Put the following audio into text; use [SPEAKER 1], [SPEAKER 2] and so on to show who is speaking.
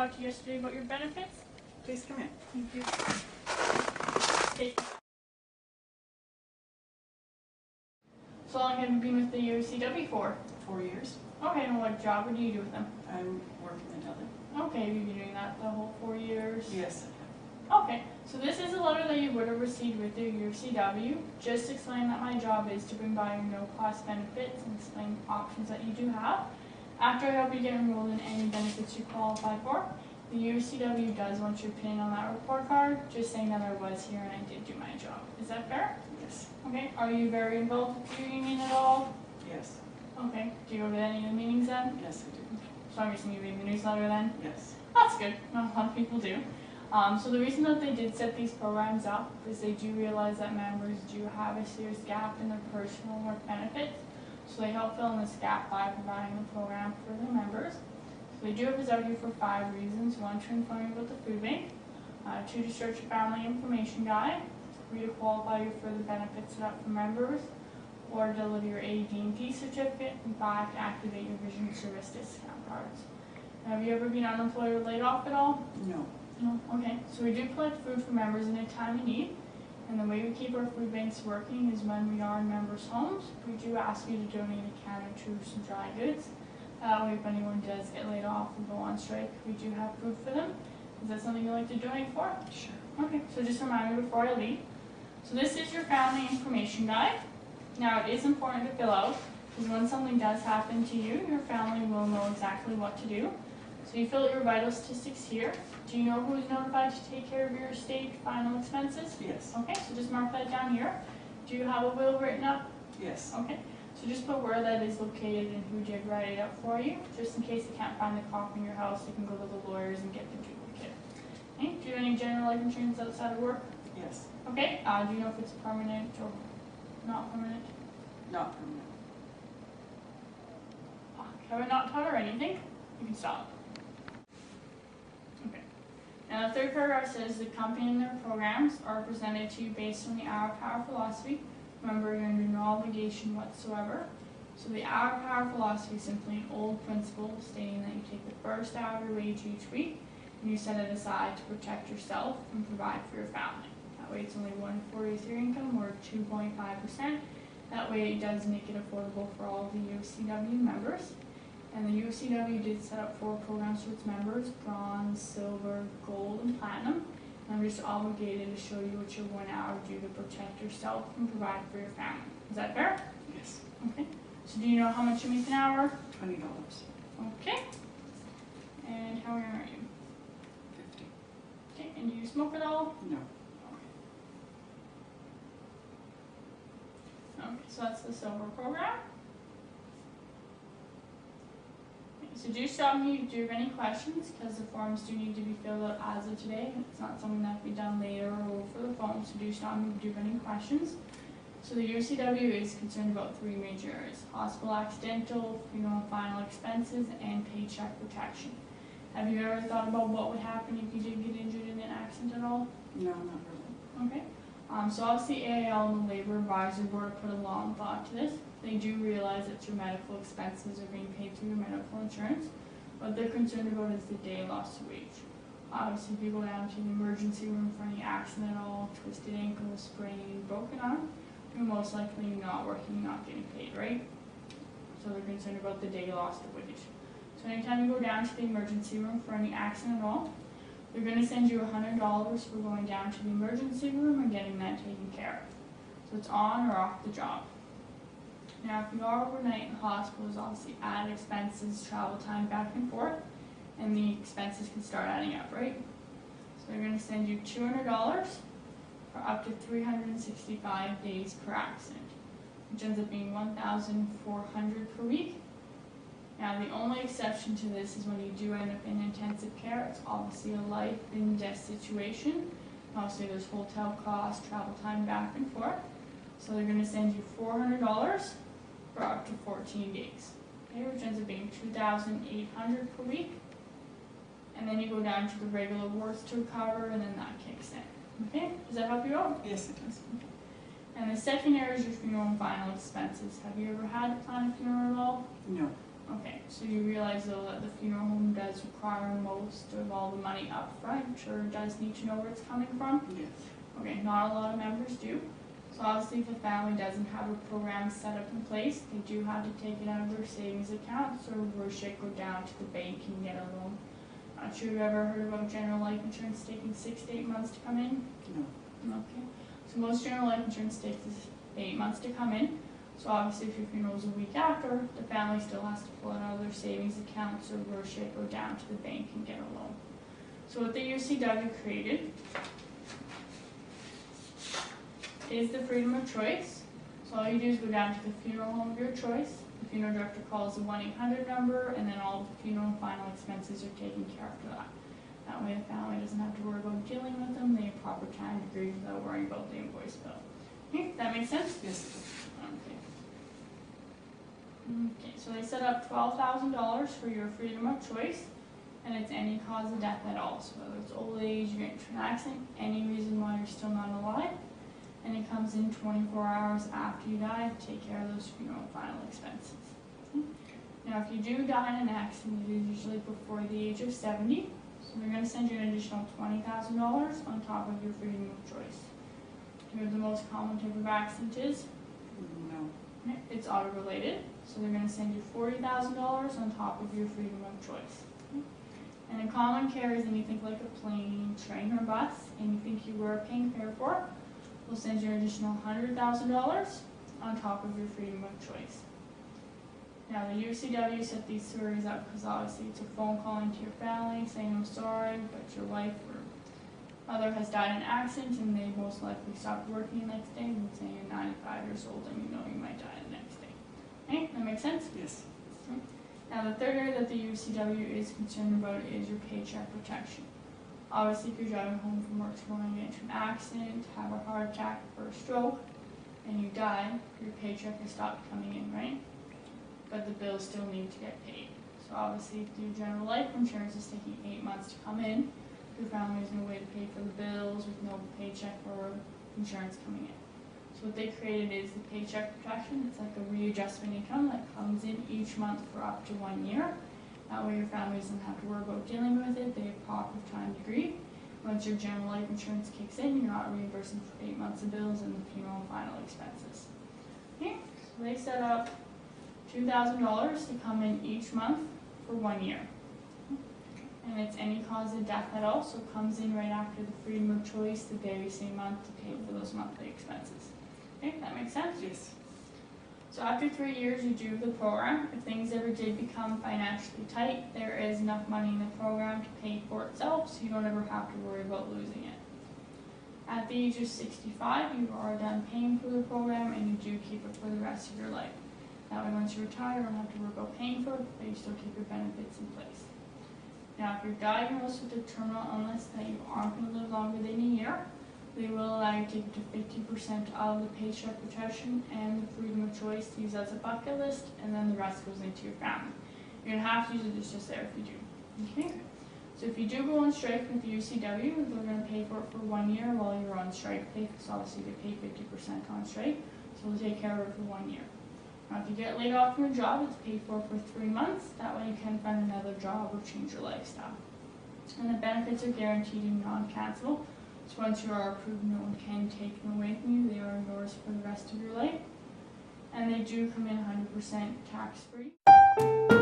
[SPEAKER 1] talk to you yesterday about your benefits?
[SPEAKER 2] Please come in.
[SPEAKER 1] Thank you. Okay. So long have you been with the UCW for?
[SPEAKER 2] 4 years.
[SPEAKER 1] Okay, and what job do you do with them?
[SPEAKER 2] I'm working the deli.
[SPEAKER 1] Okay, have you been doing that the whole 4 years?
[SPEAKER 2] Yes, I
[SPEAKER 1] Okay, so this is a letter that you would have received with the UCW. Just explain that my job is to bring by your no-cost benefits and explain options that you do have. After I help you get enrolled in any benefits you qualify for, the UCW does want your PIN on that report card, just saying that I was here and I did do my job. Is that fair?
[SPEAKER 2] have. Yes.
[SPEAKER 1] Okay, are you very involved with your union at all?
[SPEAKER 2] Yes.
[SPEAKER 1] Okay, do you go to any of the meetings then?
[SPEAKER 2] Yes, I do.
[SPEAKER 1] So I'm guessing you read the newsletter then?
[SPEAKER 2] Yes.
[SPEAKER 1] That's good, not a lot of people do. So the reason that they did set these programs up is they do realize that members do have a serious gap in their personal work benefits. So they help fill in this gap by providing the program for their members. So they do have this out here for 5 reasons. 1, to inform you about the food bank. 2, to start your family information guide. 3, to qualify you for the benefits set up for members. 4, to deliver your AD&D certificate. And 5, to activate your vision service discount cards. Have you ever been unemployed or laid off at all?
[SPEAKER 2] No.
[SPEAKER 1] No? Okay. So we do collect food for members in a time of need. And the way we keep our food banks working is when we are in members' homes, we do ask you to donate a can or 2 of some dry goods. That way if anyone does get laid off and go on strike, we do have food for them. Is that something you'd like to donate for?
[SPEAKER 2] Sure.
[SPEAKER 1] Okay, so just remind me before I leave. So this is your family information guide. Now it is important to fill out, because when something does happen to you, your family will know exactly what to do. So you fill out your vital statistics here. Do you know who is notified to take care of your estate final expenses?
[SPEAKER 2] Yes.
[SPEAKER 1] Okay, so just mark that down here. Do you have a will written up?
[SPEAKER 2] Yes.
[SPEAKER 1] Okay, so just put where that is located and who did write it up for you. Just in case you can't find the copy in your house, you can go to the lawyers and get the duplicate. Okay, do you have any general life insurance outside of work?
[SPEAKER 2] Yes.
[SPEAKER 1] Okay, do you know if it's permanent or not permanent?
[SPEAKER 2] Not permanent.
[SPEAKER 1] Have I not taught her anything? You can stop. Okay. Now the third paragraph says the company and their programs are presented to you based on the hour power philosophy. Remember, you're under no obligation whatsoever. So the hour power philosophy is simply an old principle stating that you take the first hour of your wage each week and you set it aside to protect yourself and provide for your family. That way it's only 1/4 of your income or 2.5%. That way it does make it affordable for all of the UCW members. And the UCW did set up 4 programs for its members: bronze, silver, gold, and platinum. And I'm just obligated to show you what your 1 hour do to protect yourself and provide for your family. Is that fair?
[SPEAKER 2] Yes.
[SPEAKER 1] Okay. So do you know how much you make an hour?
[SPEAKER 2] $20.
[SPEAKER 1] Okay. And how young are you?
[SPEAKER 2] 50.
[SPEAKER 1] Okay. And do you smoke at all?
[SPEAKER 2] No.
[SPEAKER 1] Okay, so that's the silver program. So do stop me if you do have any questions, because the forms do need to be filled out as of today. It's not something that can be done later or over the phone, so do stop me if you do have any questions. So the UCW is concerned about 3 major areas: hospital accidental, funeral and final expenses, and paycheck protection. Have you ever thought about what would happen if you did get injured in an accident at all?
[SPEAKER 2] No, not really.
[SPEAKER 1] Okay. So obviously AAL and the Labor Advisory Board put a long thought to this. They do realize that your medical expenses are being paid through your medical insurance. What they're concerned about is the day lost of wage. Obviously, if you go down to the emergency room for any accident at all, twisted ankle, sprain, broken arm, you're most likely not working, not getting paid, right? So they're concerned about the day lost of wage. So anytime you go down to the emergency room for any accident at all, they're going to send you $100 for going down to the emergency room and getting that taken care of. So it's on or off the job. Now, if you are overnight in the hospital, there's obviously added expenses, travel time back and forth, and the expenses can start adding up, right? So they're going to send you $200 for up to 365 days per accident, which ends up being $1,400 per week. Now, the only exception to this is when you do end up in intensive care. It's obviously a life and death situation. Obviously, there's hotel costs, travel time back and forth. So they're going to send you $400 for up to 14 days, okay, which ends up being $2,800 per week. And then you go down to the regular wards to recover, and then that kicks in. Okay, does that help you out?
[SPEAKER 2] Yes, it does.
[SPEAKER 1] Okay. And the second area is your funeral and final expenses. Have you ever had to plan a funeral at all?
[SPEAKER 2] No.
[SPEAKER 1] Okay, so you realize though that the funeral home does require most of all the money up front, or does need to know where it's coming from?
[SPEAKER 2] Yes.
[SPEAKER 1] Okay, not a lot of members do. So obviously if a family doesn't have a program set up in place, they do have to take it out of their savings accounts or worse yet go down to the bank and get a loan. Not sure if you've ever heard about general life insurance taking 6 to 8 months to come in?
[SPEAKER 2] No.
[SPEAKER 1] Okay. So most general life insurance takes 8 months to come in. So obviously if your funeral is a week after, the family still has to pull it out of their savings accounts or worse yet go down to the bank and get a loan. So what the UCW created is the freedom of choice. So all you do is go down to the funeral home of your choice. The funeral director calls the 1-800 number, and then all the funeral and final expenses are taken care of after that. That way the family doesn't have to worry about dealing with them. They have proper time to grieve without worrying about the invoice bill. Okay, that makes sense?
[SPEAKER 2] Yes.
[SPEAKER 1] Okay. Okay, so they set up $12,000 for your freedom of choice, and it's any cause of death at all. So whether it's old age, you're into an accident, any reason why you're still not alive, and it comes in 24 hours after you die to take care of those funeral and final expenses. Now, if you do die in an accident, it is usually before the age of 70, so they're going to send you an additional $20,000 on top of your freedom of choice. Do you know what the most common type of accident is?
[SPEAKER 2] No.
[SPEAKER 1] It's auto-related, so they're going to send you $40,000 on top of your freedom of choice. And a common care is anything like a plane, train, or bus, and you think you were paying fare for, we'll send you an additional $100,000 on top of your freedom of choice. Now, the UCW set these stories up because obviously it's a phone call into your family saying, I'm sorry, but your wife or mother has died in an accident and they most likely stopped working the next day, and saying you're 95 years old and you know you might die the next day. Okay, that makes sense?
[SPEAKER 2] Yes.
[SPEAKER 1] Okay. Now, the third area that the UCW is concerned about is your paycheck protection. Obviously, if you're driving home from work tomorrow and get into an accident, have a heart attack or a stroke, and you die, your paycheck has stopped coming in, right? But the bills still need to get paid. So obviously, if your general life insurance is taking 8 months to come in, your family has no way to pay for the bills with no paycheck or insurance coming in. So what they created is the paycheck protection. It's like a readjustment income that comes in each month for up to 1 year. That way your family doesn't have to worry about dealing with it. They have proper time to grieve. Once your general life insurance kicks in, you're not reimbursing for 8 months of bills and the funeral and final expenses. Okay, so they set up $2,000 to come in each month for 1 year. And it's any cause of death at all, so it comes in right after the freedom of choice the very same month to pay for those monthly expenses. Okay, that makes sense?
[SPEAKER 2] Yes.
[SPEAKER 1] So after 3 years you do the program. If things ever did become financially tight, there is enough money in the program to pay for itself, so you don't ever have to worry about losing it. At the age of 65, you are done paying for the program and you do keep it for the rest of your life. That way once you retire, you don't have to worry about paying for it, but you still keep your benefits in place. Now if you're diagnosed with a terminal illness that you aren't going to live longer than a year, they will allow you to take up to 50% of the paycheck protection and the freedom of choice to use as a bucket list, and then the rest goes into your family. You're going to have to use it, it's just there if you do. Okay? So if you do go on strike with the UCW, they're going to pay for it for 1 year while you're on strike pay, because obviously they pay 50% on strike, so they'll take care of it for 1 year. Now if you get laid off from your job, it's paid for 3 months. That way you can find another job or change your lifestyle. And the benefits are guaranteed and non-cancelable. So once you are approved, no one can take them away from you. They are yours for the rest of your life. And they do come in 100% tax-free.